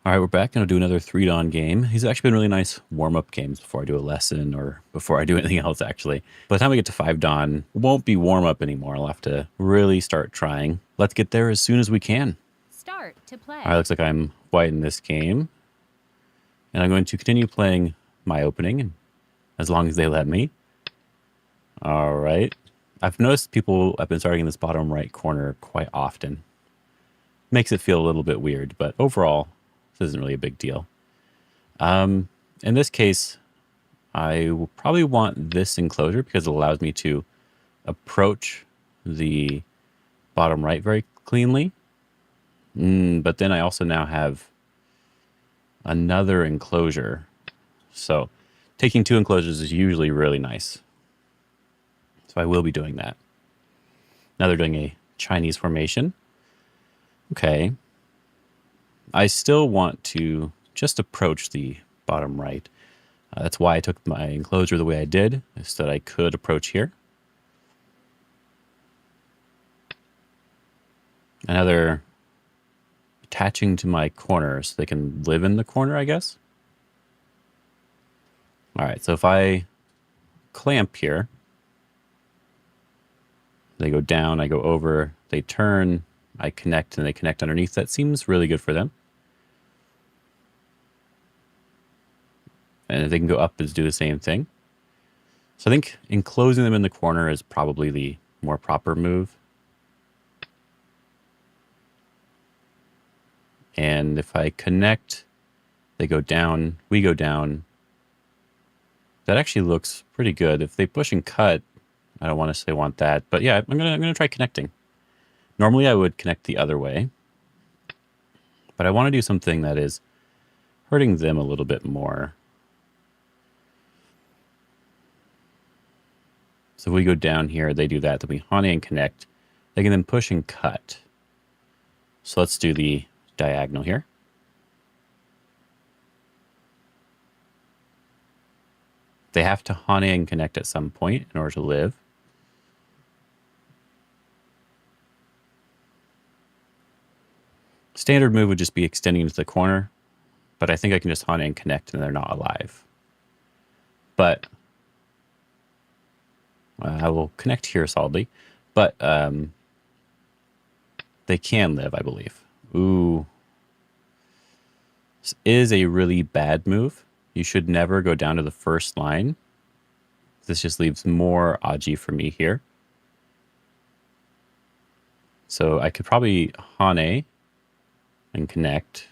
All right, we're back. Going to do another 3 Dawn game. These have actually been really nice warm-up games before I do a lesson or before I do anything else, actually. By the time we get to 5 Dawn, it won't be warm-up anymore. I'll have to really start trying. Let's get there as soon as we can. Start to play. All right, looks like I'm white in this game. And I'm going to continue playing my opening as long as they let me. All right. I've noticed people have been starting in this bottom right corner quite often. Makes it feel a little bit weird, but overall, this isn't really a big deal. In this case, I will probably want this enclosure because it allows me to approach the bottom right very cleanly. But then I also now have another enclosure. So taking 2 enclosures is usually really nice. So I will be doing that. Now they're doing a Chinese formation. Okay. I still want to just approach the bottom right. That's why I took my enclosure the way I did, so that I could approach here. Another attaching to my corner so they can live in the corner, I guess. All right, so if I clamp here, they go down, I go over, they turn, I connect, and they connect underneath. That seems really good for them. And if they can go up, is do the same thing. So I think enclosing them in the corner is probably the more proper move. And if I connect, they go down, we go down. That actually looks pretty good. If they push and cut, I don't want to say want that, but yeah, I'm gonna try connecting. Normally I would connect the other way, but I want to do something that is hurting them a little bit more. So if we go down here, they do that, then we honey and connect. They can then push and cut. So let's do the diagonal here. They have to honey and connect at some point in order to live. Standard move would just be extending into the corner, but I think I can just honey and connect and they're not alive. But I will connect here solidly, but they can live, I believe. Ooh. This is a really bad move. You should never go down to the first line. This just leaves more Aji for me here. So I could probably Hane and connect,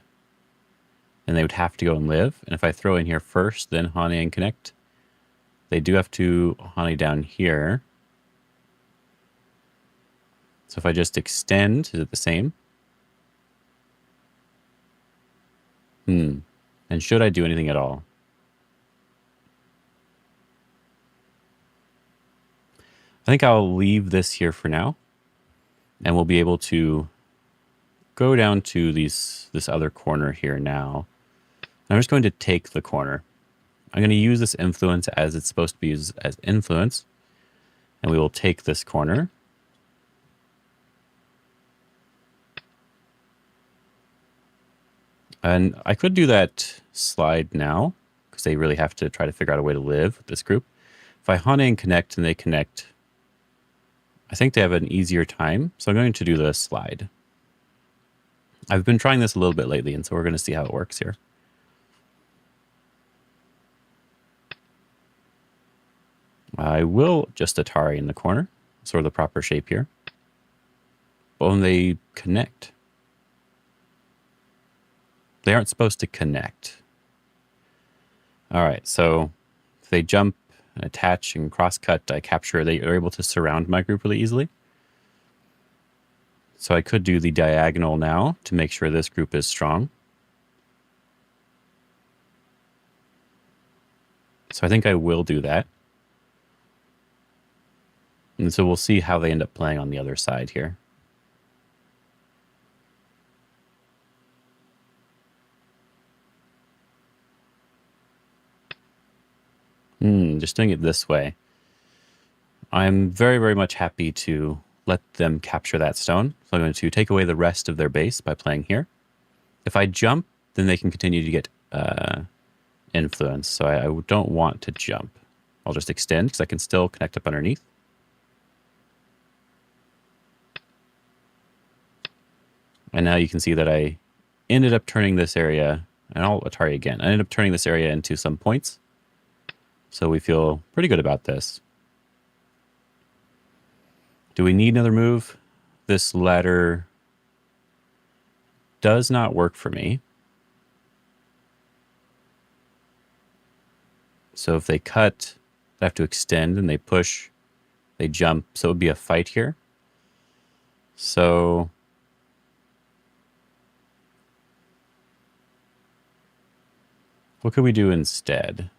and they would have to go and live. And if I throw in here first, then Hane and connect, they do have to Hane down here. So if I just extend, is it the same? And should I do anything at all? I think I'll leave this here for now, and we'll be able to go down to this other corner here now. I'm just going to take the corner. I'm going to use this influence as it's supposed to be used as influence, and we will take this corner. And I could do that slide now, because they really have to try to figure out a way to live with this group. If I honey and connect and they connect, I think they have an easier time. So I'm going to do the slide. I've been trying this a little bit lately, and so we're going to see how it works here. I will just Atari in the corner, sort of the proper shape here. But when they connect, they aren't supposed to connect. All right, so if they jump and attach and cross-cut, I capture, they are able to surround my group really easily. So I could do the diagonal now to make sure this group is strong. So I think I will do that. And so we'll see how they end up playing on the other side here. Just doing it this way. I'm very, very much happy to let them capture that stone. So I'm going to take away the rest of their base by playing here. If I jump, then they can continue to get influence. So I don't want to jump. I'll just extend because I can still connect up underneath. And now you can see that I ended up turning this area, and I'll Atari again. I ended up turning this area into some points. So we feel pretty good about this. Do we need another move? This ladder does not work for me. So if they cut, they have to extend, and they push, they jump. So it would be a fight here. So what could we do instead?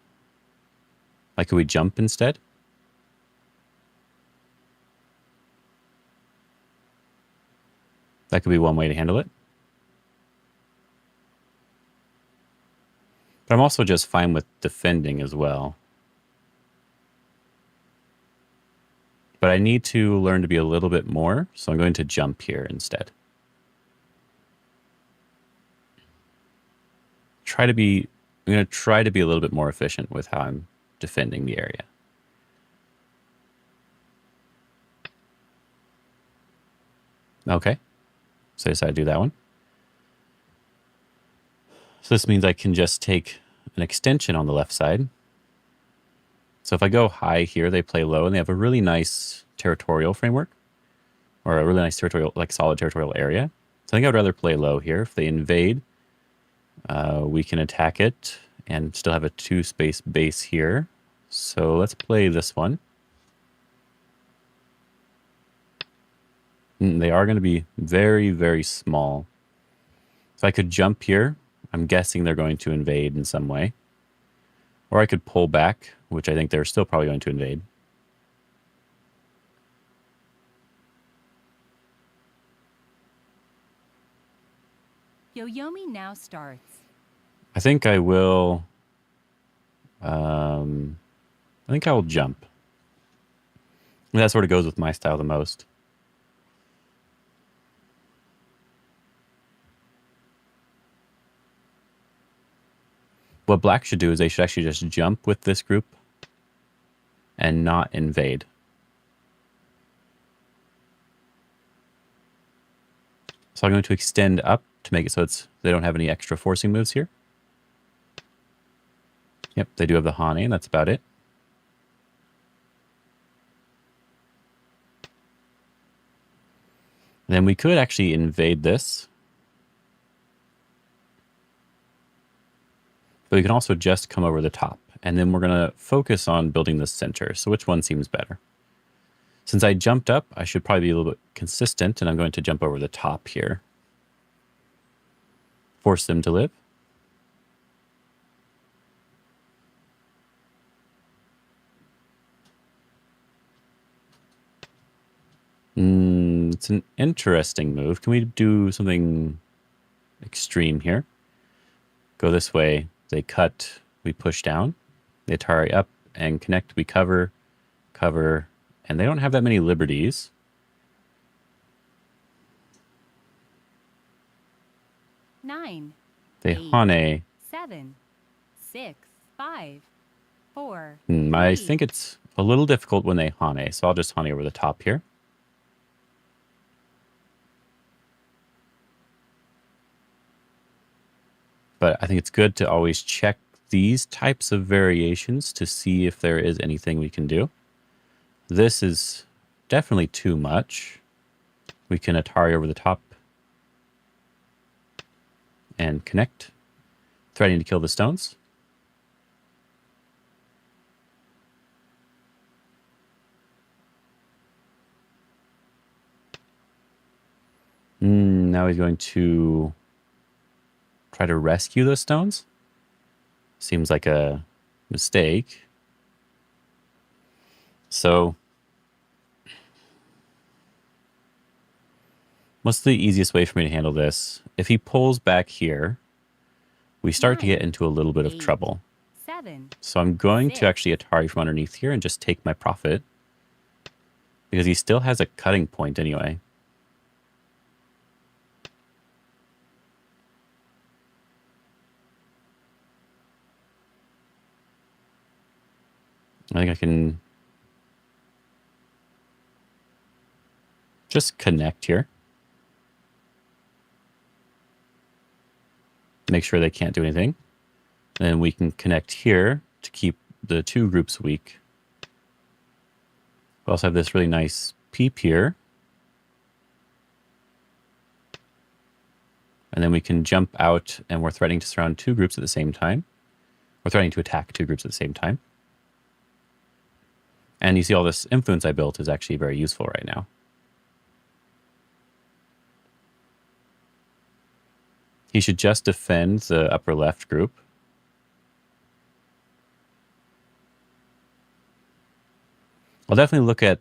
Like, could we jump instead? That could be one way to handle it. But I'm also just fine with defending as well. But I need to learn to be a little bit more, so I'm going to jump here instead. I'm going to try to be a little bit more efficient with how I'm defending the area. Okay, so I decided to do that one. So this means I can just take an extension on the left side. So if I go high here, they play low, and they have a really nice territorial framework, or a really nice territorial, like solid territorial area. So I think I would rather play low here. If they invade, we can attack it and still have a 2-space base here. So let's play this one. They are going to be very, very small. So I could jump here. I'm guessing they're going to invade in some way. Or I could pull back, which I think they're still probably going to invade. Yoyomi now starts. I think I will... I think I will jump. And that sort of goes with my style the most. What black should do is they should actually just jump with this group and not invade. So I'm going to extend up to make it so they don't have any extra forcing moves here. Yep, they do have the Hane, and that's about it. Then we could actually invade this. But we can also just come over the top. And then we're going to focus on building the center. So which one seems better? Since I jumped up, I should probably be a little bit consistent. And I'm going to jump over the top here. Force them to live. It's an interesting move. Can we do something extreme here? Go this way. They cut, we push down. They Atari up and connect, we cover, and they don't have that many liberties. Nine. They Hane. 7, 6, 5, 4. I think it's a little difficult when they Hane, so I'll just Hane over the top here. But I think it's good to always check these types of variations to see if there is anything we can do. This is definitely too much. We can Atari over the top and connect, threatening to kill the stones. Now he's going to try to rescue those stones. Seems like a mistake. So what's the easiest way for me to handle this? If he pulls back here, we start to get into a little bit of trouble. 7. So I'm going to actually Atari from underneath here and just take my profit. Because he still has a cutting point anyway. I think I can just connect here. Make sure they can't do anything. Then we can connect here to keep the two groups weak. We also have this really nice peep here. And then we can jump out, and we're threatening to surround two groups at the same time. We're threatening to attack two groups at the same time. And you see all this influence I built is actually very useful right now. He should just defend the upper left group. I'll definitely look at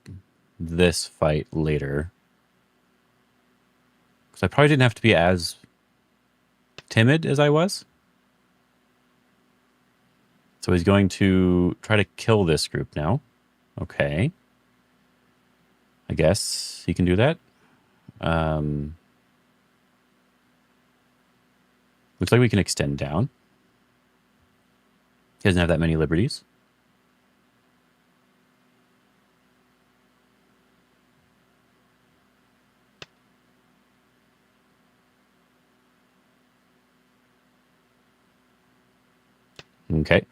this fight later, because I probably didn't have to be as timid as I was. So he's going to try to kill this group now. Okay. I guess he can do that. Looks like we can extend down. He doesn't have that many liberties. Okay.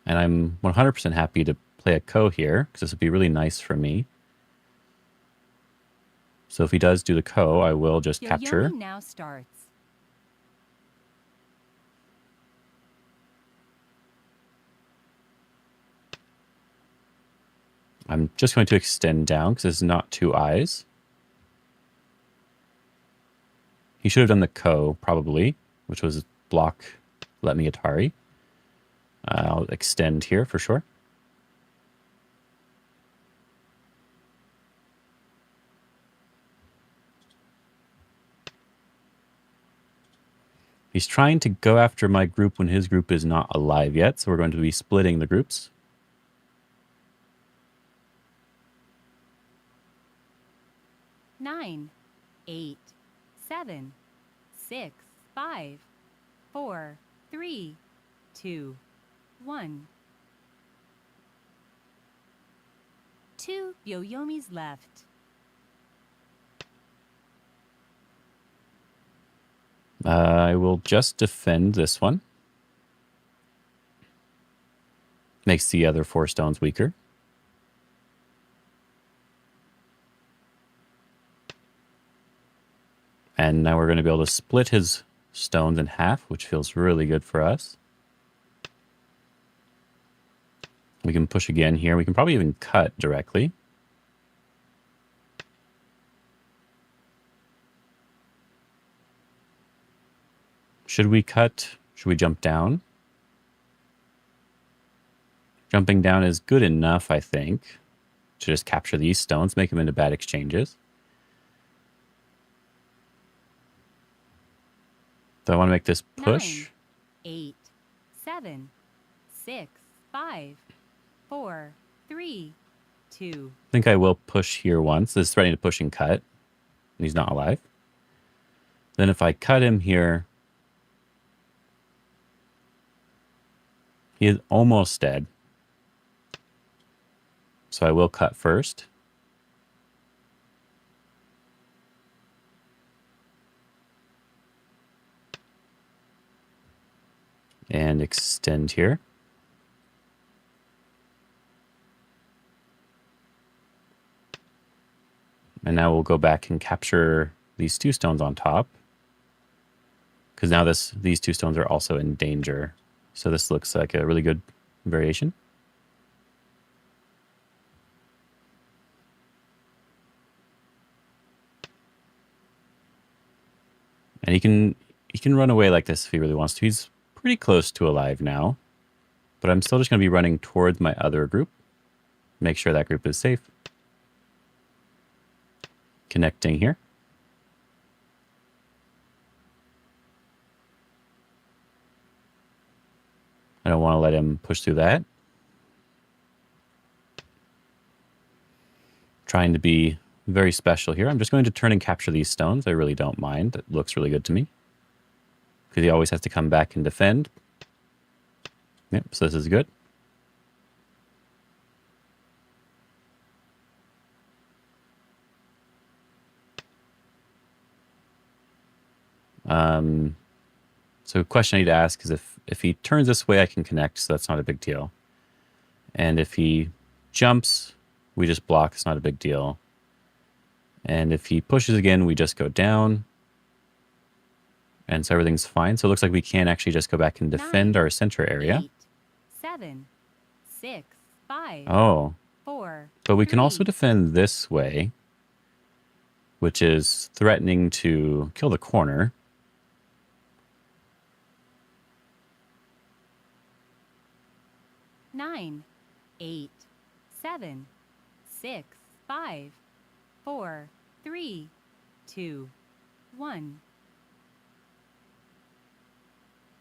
And I'm 100% happy to play a ko here, because this would be really nice for me. So if he does do the ko, I will just capture. Yo-yoing now starts. I'm just going to extend down, because it's not two eyes. He should have done the ko, probably, which was block, let me Atari. I'll extend here for sure. He's trying to go after my group when his group is not alive yet, so we're going to be splitting the groups. Nine, 8, 7, 6, 5, 4, 3, 2, 1. 2 Yo-Yomis left. I will just defend this one. Makes the other 4 stones weaker. And now we're going to be able to split his stones in half, which feels really good for us. We can push again here. We can probably even cut directly. Should we cut? Should we jump down? Jumping down is good enough, I think, to just capture these stones, make them into bad exchanges. So I want to make this push. 9, 8, 7, 6, 5, 4, 3, 2. I think I will push here once. This is threatening to push and cut. And he's not alive. Then if I cut him here, he is almost dead. So I will cut first. And extend here. And now we'll go back and capture these 2 stones on top. Because now these 2 stones are also in danger. So this looks like a really good variation. And he can run away like this if he really wants to. He's pretty close to alive now. But I'm still just going to be running towards my other group. Make sure that group is safe. Connecting here. I don't want to let him push through that. Trying to be very special here. I'm just going to turn and capture these stones. I really don't mind. It looks really good to me. Because he always has to come back and defend. Yep, so this is good. So a question I need to ask is if he turns this way, I can connect, so that's not a big deal. And if he jumps, we just block, it's not a big deal. And if he pushes again, we just go down. And so everything's fine. So it looks like we can actually just go back and defend 9, our center area. 8, 7, 6, 5, Oh, 4. but we can also 3, defend this way, which is threatening to kill the corner. Nine, 8, 7, 6, 5, 4, 3, 2, 1.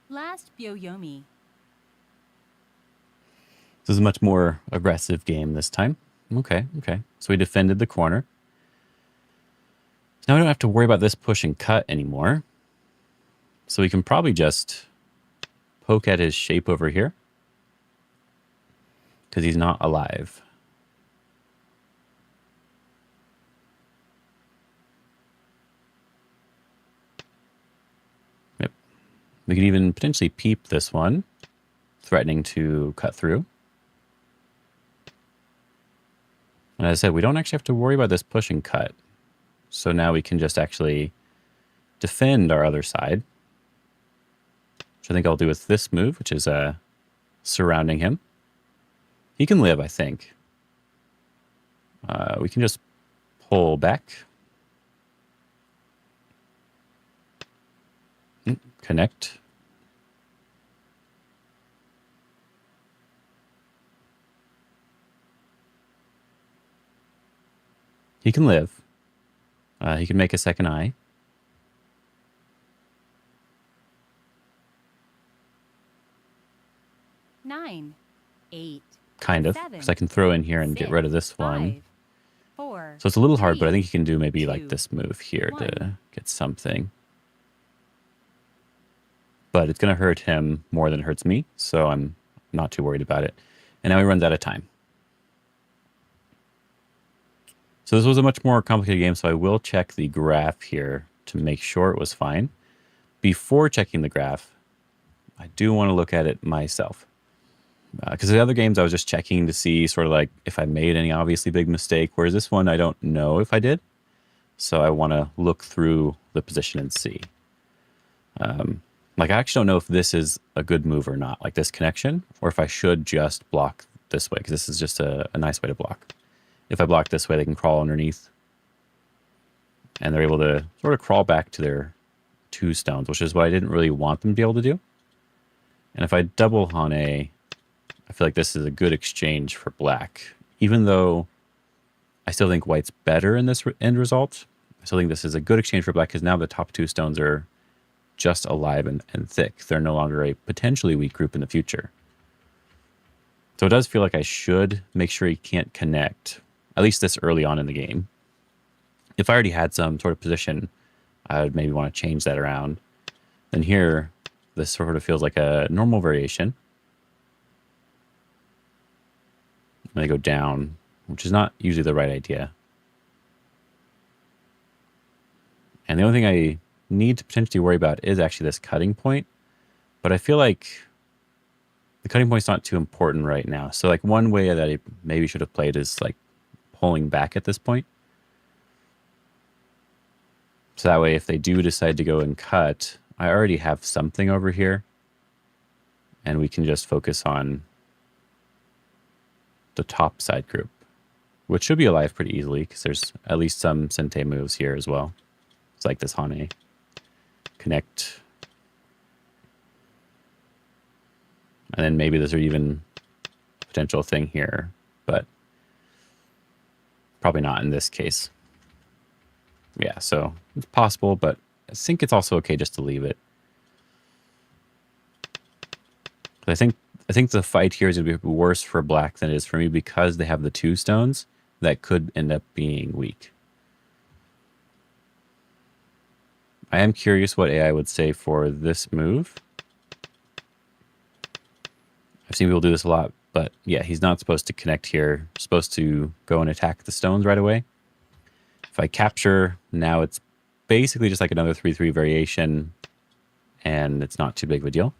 Last Byoyomi. This is a much more aggressive game this time. Okay. So we defended the corner. So now we don't have to worry about this push and cut anymore. So we can probably just poke at his shape over here, because he's not alive. Yep. We can even potentially peep this one, threatening to cut through. And as I said, we don't actually have to worry about this push and cut. So now we can just actually defend our other side, which I think I'll do with this move, which is surrounding him. He can live, I think. We can just pull back. Connect. He can live. He can make a second eye. Nine, 8, Kind of. 7, Because I can throw in here and get 6, rid of this one. 5, 4. So it's a little hard, but I 3, think he can do maybe like 2, this move here to 1. get something. But it's going to hurt him more than it hurts me, so I'm not too worried about it. And now he runs out of time. So this was a much more complicated game, so I will check the graph here to make sure it was fine. Before checking the graph, I do want to look at it myself. Because the other games I was just checking to see sort of like if I made any obviously big mistake, whereas this one I don't know if I did. So I want to look through the position and see. Like I actually don't know if this is a good move or not, like this connection, or if I should just block this way, because this is just a nice way to block. If I block this way, they can crawl underneath. And they're able to sort of crawl back to their 2 stones, which is what I didn't really want them to be able to do. And if I double Hane, I feel like this is a good exchange for black. Even though I still think white's better in this end result, I still think this is a good exchange for black, because now the top 2 stones are just alive and thick. They're no longer a potentially weak group in the future. So it does feel like I should make sure he can't connect, at least this early on in the game. If I already had some sort of position, I would maybe want to change that around. And here, this sort of feels like a normal variation. I'm going to go down, which is not usually the right idea. And the only thing I need to potentially worry about is actually this cutting point. But I feel like the cutting point's not too important right now. So like one way that I maybe should have played is like pulling back at this point. So that way if they do decide to go and cut, I already have something over here. And we can just focus on the top side group, which should be alive pretty easily because there's at least some Sente moves here as well. It's like this Hane. Connect. And then maybe there's even a potential thing here, but probably not in this case. Yeah, so it's possible, but I think it's also okay just to leave it. I think the fight here is going to be worse for black than it is for me because they have the 2 stones that could end up being weak. I am curious what AI would say for this move. I've seen people do this a lot, but yeah, he's not supposed to connect here. He's supposed to go and attack the stones right away. If I capture, now it's basically just like another 3-3 variation. and it's not too big of a deal.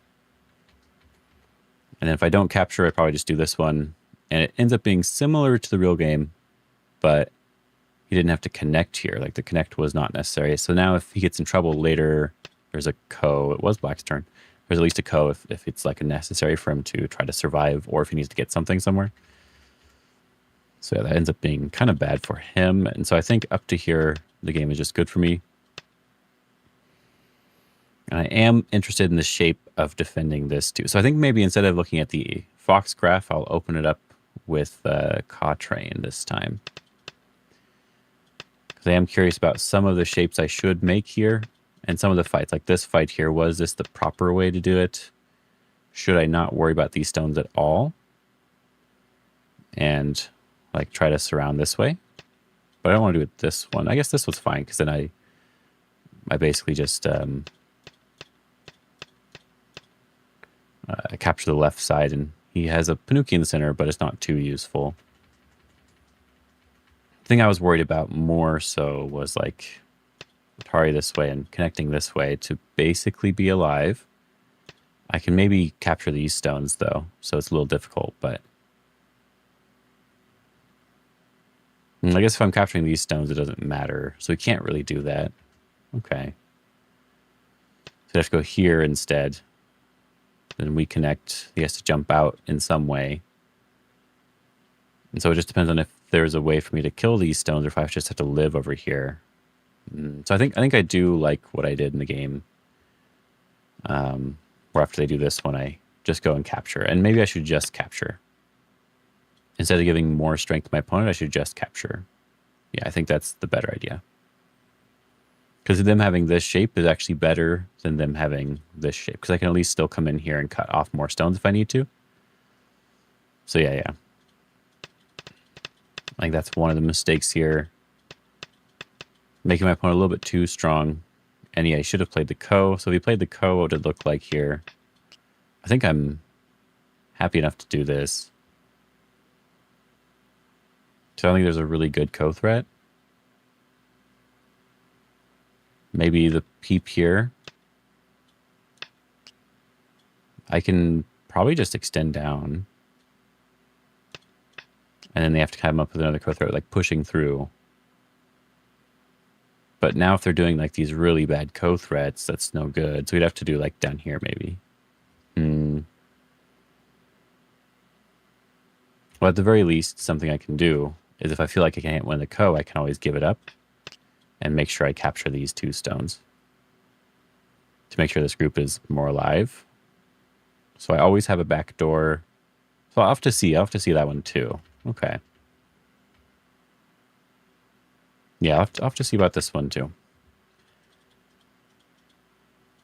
And then if I don't capture, I probably just do this one. And it ends up being similar to the real game, but he didn't have to connect here. Like the connect was not necessary. So now if he gets in trouble later, there's a ko. It was Black's turn. There's at least a ko if it's like necessary for him to try to survive or if he needs to get something somewhere. So yeah, that ends up being kind of bad for him. And so I think up to here, the game is just good for me. And I am interested in the shape of defending this too. So I think maybe instead of looking at the Fox graph, I'll open it up with Cawtrain this time. Because I am curious about some of the shapes I should make here and some of the fights. Like this fight here, was this the proper way to do it? Should I not worry about these stones at all? And like try to surround this way? But I don't want to do it this one. I guess this was fine because then I basically just capture the left side, and he has a Panuki in the center, but it's not too useful. The thing I was worried about more so was like Atari this way and connecting this way to basically be alive. I can maybe capture these stones though, so it's a little difficult, but I guess if I'm capturing these stones, it doesn't matter. So we can't really do that. Okay. So I have to go here instead. Then we connect. He has to jump out in some way. And so it just depends on if there's a way for me to kill these stones or if I just have to live over here. So I think I do like what I did in the game. Where after they do this one, I just go and capture. And maybe I should just capture. Instead of giving more strength to my opponent, I should just capture. Yeah, I think that's the better idea. Because them having this shape is actually better than them having this shape. Because I can at least still come in here and cut off more stones if I need to. So yeah. I think that's one of the mistakes here. Making my opponent a little bit too strong. And yeah, I should have played the ko. So if he played the ko, what would it look like here? I think I'm happy enough to do this. So I don't think there's a really good ko threat. Maybe the peep here. I can probably just extend down. And then they have to come up with another ko threat, like pushing through. But now if they're doing like these really bad ko threats, that's no good. So we'd have to do like down here maybe. Well, at the very least, something I can do is if I feel like I can't win the ko, I can always give it up and make sure I capture these two stones to make sure this group is more alive. So I always have a back door. So I'll have to see that one too. Okay. Yeah, I'll have to see about this one too.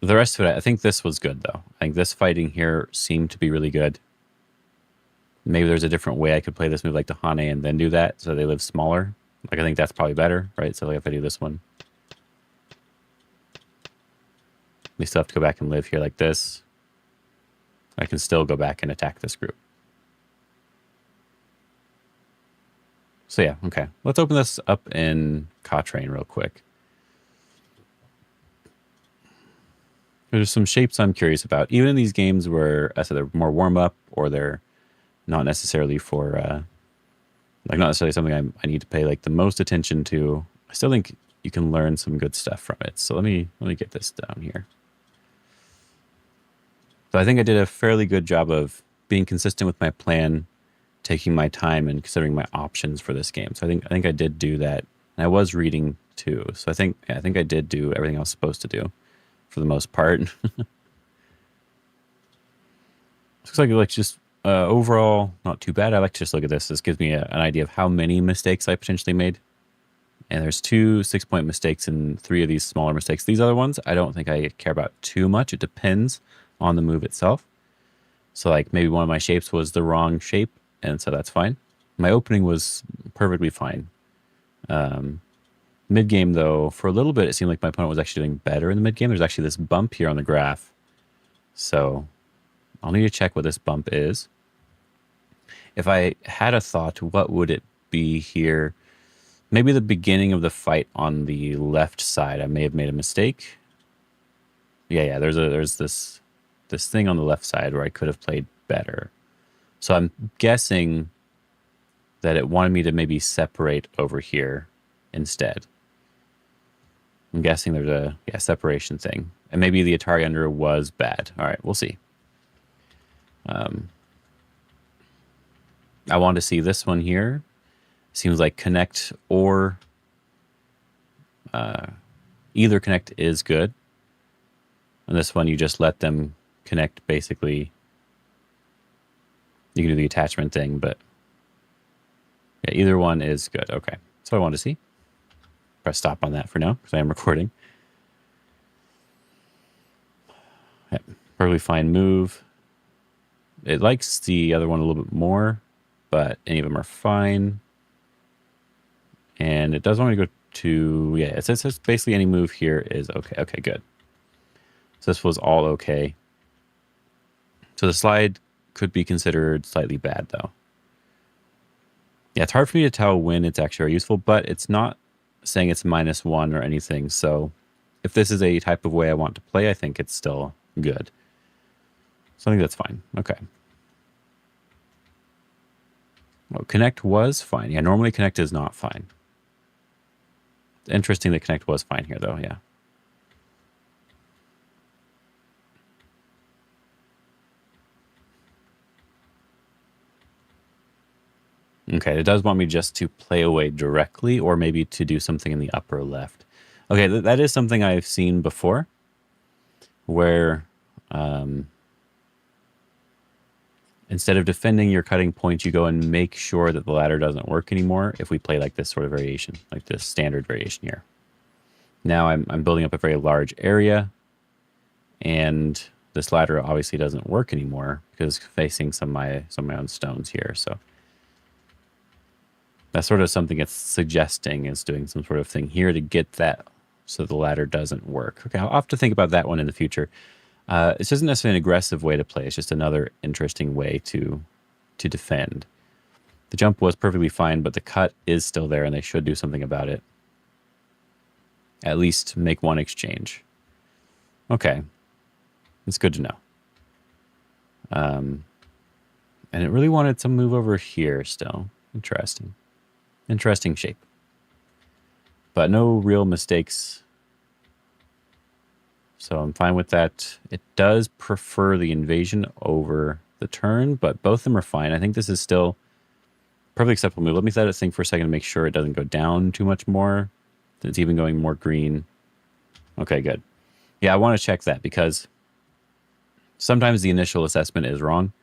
The rest of it, I think this was good though. I think this fighting here seemed to be really good. Maybe there's a different way I could play this move like the Hane and then do that so they live smaller. Like I think that's probably better, right? So like if I do this one, we still have to go back and live here like this. I can still go back and attack this group. So yeah, okay. Let's open this up in Cawtrain real quick. There's some shapes I'm curious about. Even in these games where I said they're more warm-up or they're not necessarily for... like not necessarily something I need to pay like the most attention to. I still think you can learn some good stuff from it. So let me get this down here. So I think I did a fairly good job of being consistent with my plan, taking my time and considering my options for this game. So I think I did do that. And I was reading too. So I think I did do everything I was supposed to do for the most part. Looks like just overall, not too bad. I like to just look at this. This gives me an idea of how many mistakes I potentially made. And there's 2 6-point mistakes and 3 of these smaller mistakes. These other ones, I don't think I care about too much. It depends on the move itself. So like maybe one of my shapes was the wrong shape, and so that's fine. My opening was perfectly fine. Mid-game, though, for a little bit, it seemed like my opponent was actually doing better in the mid-game. There's actually this bump here on the graph. So I'll need to check what this bump is. If I had a thought, what would it be here? Maybe the beginning of the fight on the left side. I may have made a mistake. Yeah. There's this thing on the left side where I could have played better. So I'm guessing that it wanted me to maybe separate over here instead. I'm guessing there's a separation thing. And maybe the Atari under was bad. All right, we'll see. I want to see this one here. Seems like connect or either connect is good. And this one, you just let them connect basically. You can do the attachment thing, but yeah, either one is good. Okay, so I want to see. Press stop on that for now because I am recording. Yep. Perfectly fine move. It likes the other one a little bit more, but any of them are fine. And it does want me to go to, yeah, it says basically any move here is okay. Okay, good. So this was all okay. So the slide could be considered slightly bad, though. Yeah, it's hard for me to tell when it's actually useful, but it's not saying it's -1 or anything. So if this is a type of way I want to play, I think it's still good. So I think that's fine. Okay. Well, connect was fine. Yeah, normally connect is not fine. Interesting that connect was fine here, though. Yeah. Okay, it does want me just to play away directly or maybe to do something in the upper left. Okay, that is something I've seen before where instead of defending your cutting point, you go and make sure that the ladder doesn't work anymore if we play like this sort of variation, like this standard variation here. Now I'm building up a very large area, and this ladder obviously doesn't work anymore because it's facing some of my own stones here. So that's sort of something it's suggesting is doing some sort of thing here to get that so the ladder doesn't work. Okay, I'll have to think about that one in the future. It's just necessarily an aggressive way to play. It's just another interesting way to defend. The jump was perfectly fine, but the cut is still there, and they should do something about it. At least make one exchange. Okay. It's good to know. And it really wanted some move over here still. Interesting. Interesting shape. But no real mistakes. So I'm fine with that. It does prefer the invasion over the turn, but both of them are fine. I think this is still perfectly acceptable move. Let me let it think for a second to make sure it doesn't go down too much more. It's even going more green. Okay, good. Yeah, I want to check that because sometimes the initial assessment is wrong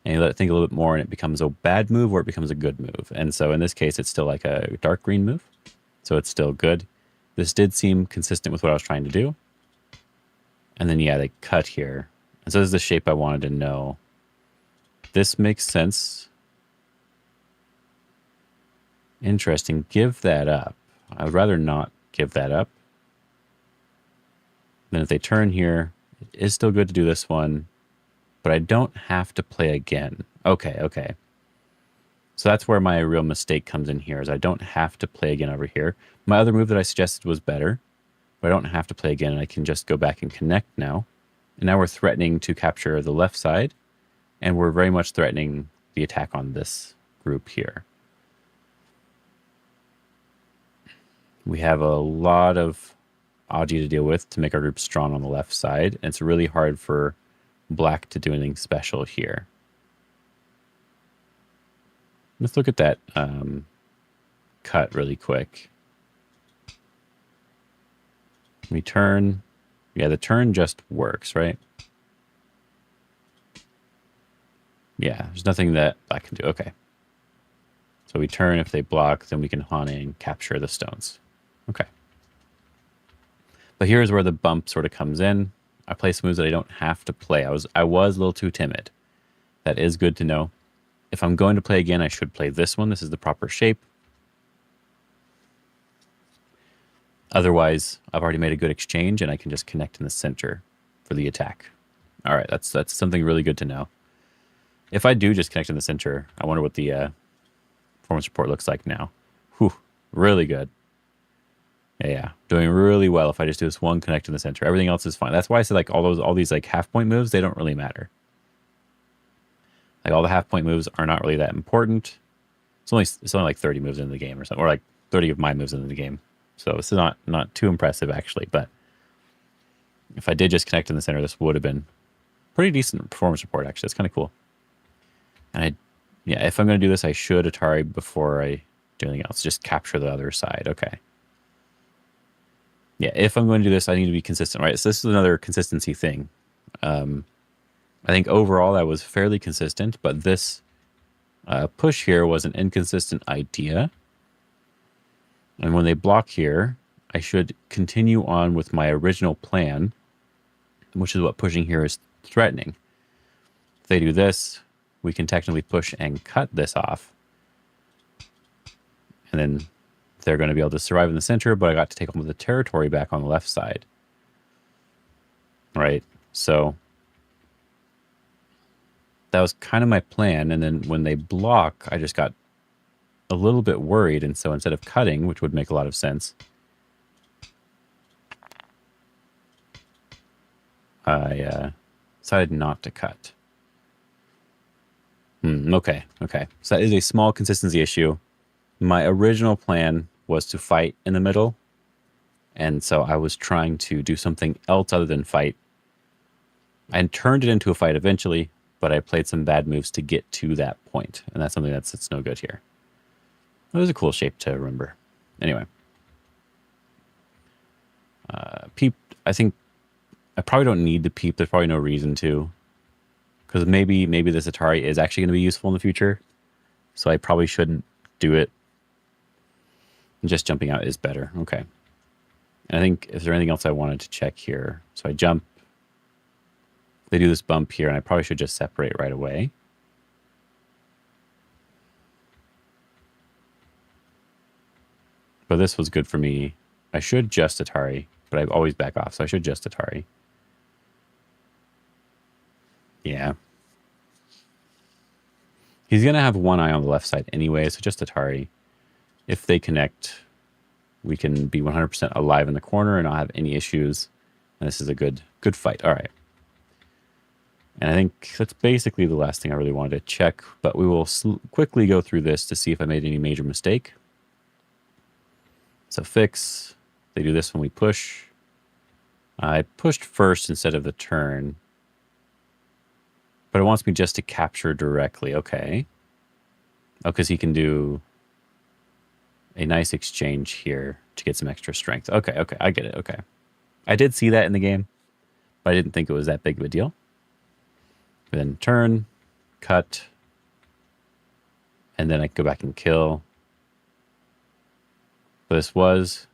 and you let it think a little bit more and it becomes a bad move or it becomes a good move. And so in this case, it's still like a dark green move. So it's still good. This did seem consistent with what I was trying to do. And then, yeah, they cut here. And so this is the shape I wanted to know. This makes sense. Interesting. Give that up. I would rather not give that up. Then if they turn here, it is still good to do this one, but I don't have to play again. Okay, okay. So that's where my real mistake comes in here, is I don't have to play again over here. My other move that I suggested was better, but I don't have to play again, and I can just go back and connect now. And now we're threatening to capture the left side, and we're very much threatening the attack on this group here. We have a lot of Aji to deal with to make our group strong on the left side, and it's really hard for black to do anything special here. Let's look at that cut really quick. We turn. Yeah, the turn just works, right? Yeah, there's nothing that black can do. Okay. So we turn. If they block, then we can haunt and capture the stones. Okay. But here's where the bump sort of comes in. I play some moves that I don't have to play. I was a little too timid. That is good to know. If I'm going to play again, I should play this one. This is the proper shape. Otherwise, I've already made a good exchange, and I can just connect in the center for the attack. All right, that's something really good to know. If I do just connect in the center, I wonder what the performance report looks like now. Whew, really good. Yeah. Doing really well if I just do this one connect in the center. Everything else is fine. That's why I said like all these like half point moves, they don't really matter. Like all the half point moves are not really that important. It's only like 30 moves into the game or something, or like 30 of my moves into the game. So this is not too impressive actually, but if I did just connect in the center, this would have been pretty decent performance report actually. It's kind of cool. And yeah, if I'm going to do this, I should Atari before I do anything else. Just capture the other side. Okay. Yeah, if I'm going to do this, I need to be consistent, right? So this is another consistency thing. I think overall I was fairly consistent, but this push here was an inconsistent idea. And when they block here, I should continue on with my original plan, which is what pushing here is threatening. If they do this, we can technically push and cut this off. And then they're going to be able to survive in the center, but I got to take all of the territory back on the left side. Right? So that was kind of my plan. And then when they block, I just got a little bit worried. And so instead of cutting, which would make a lot of sense, I decided not to cut. Okay. So that is a small consistency issue. My original plan was to fight in the middle. And so I was trying to do something else other than fight. I turned it into a fight eventually, but I played some bad moves to get to that point. And that's something that's no good here. It was a cool shape to remember. Anyway. Peep, I think I probably don't need to peep. There's probably no reason to. Because maybe this Atari is actually going to be useful in the future. So I probably shouldn't do it. Just jumping out is better. Okay. And I think, is there anything else I wanted to check here? So I jump. They do this bump here, and I probably should just separate right away. But this was good for me. I should just Atari, but I always back off, so I should just Atari. Yeah. He's going to have one eye on the left side anyway, so just Atari. If they connect, we can be 100% alive in the corner and not have any issues. And this is a good fight. All right. And I think that's basically the last thing I really wanted to check, but we will quickly go through this to see if I made any major mistake. So fix, they do this when we push. I pushed first instead of the turn, but it wants me just to capture directly. Okay. Oh, because he can do a nice exchange here to get some extra strength. Okay, I get it. Okay. I did see that in the game, but I didn't think it was that big of a deal. Then turn, cut, and then I can go back and kill. But this was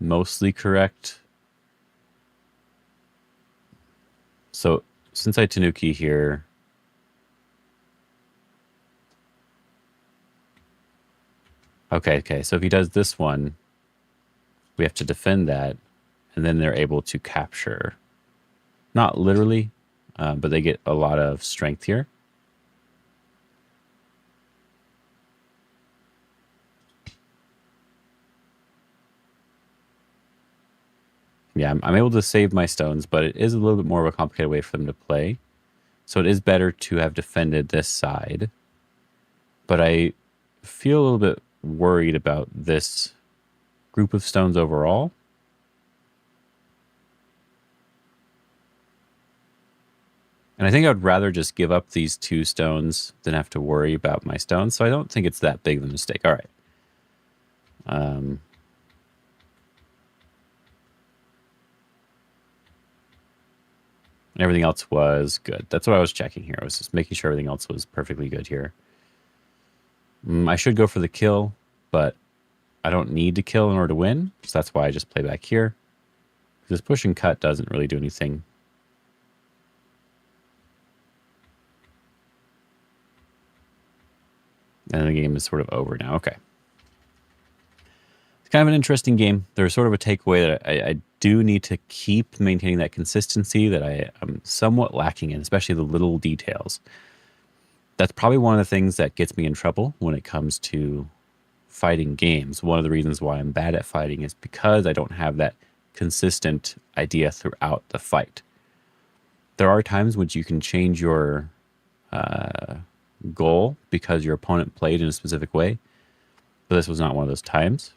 mostly correct. So since I Tanuki here, okay. So if he does this one, we have to defend that, and then they're able to capture. Not literally, but they get a lot of strength here. Yeah, I'm able to save my stones, but it is a little bit more of a complicated way for them to play. So it is better to have defended this side. But I feel a little bit worried about this group of stones overall. And I think I'd rather just give up these 2 stones than have to worry about my stones. So I don't think it's that big of a mistake. All right. And everything else was good. That's what I was checking here. I was just making sure everything else was perfectly good here. I should go for the kill, but I don't need to kill in order to win. So that's why I just play back here. This push and cut doesn't really do anything. And the game is sort of over now. Okay. It's kind of an interesting game. There's sort of a takeaway that I do need to keep maintaining that consistency that I am somewhat lacking in, especially the little details. That's probably one of the things that gets me in trouble when it comes to fighting games, one of the reasons why I'm bad at fighting is because I don't have that consistent idea throughout the fight. There are times which you can change your goal because your opponent played in a specific way, but this was not one of those times.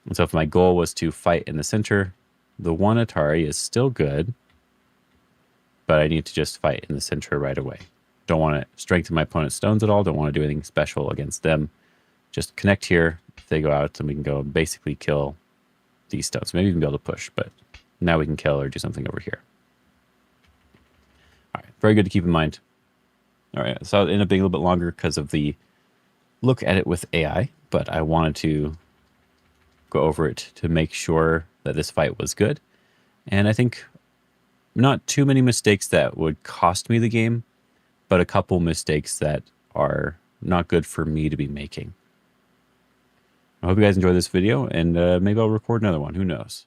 And so if my goal was to fight in the center, the one Atari is still good, but I need to just fight in the center right away. Don't want to strengthen my opponent's stones at all. Don't want to do anything special against them. Just connect here. If they go out, then we can go and basically kill these stones. Maybe even be able to push, but now we can kill or do something over here. All right, very good to keep in mind. All right, so it ended up being a little bit longer because of the look at it with AI, but I wanted to go over it to make sure that this fight was good. And I think not too many mistakes that would cost me the game, but a couple mistakes that are not good for me to be making. I hope you guys enjoyed this video, and maybe I'll record another one. Who knows?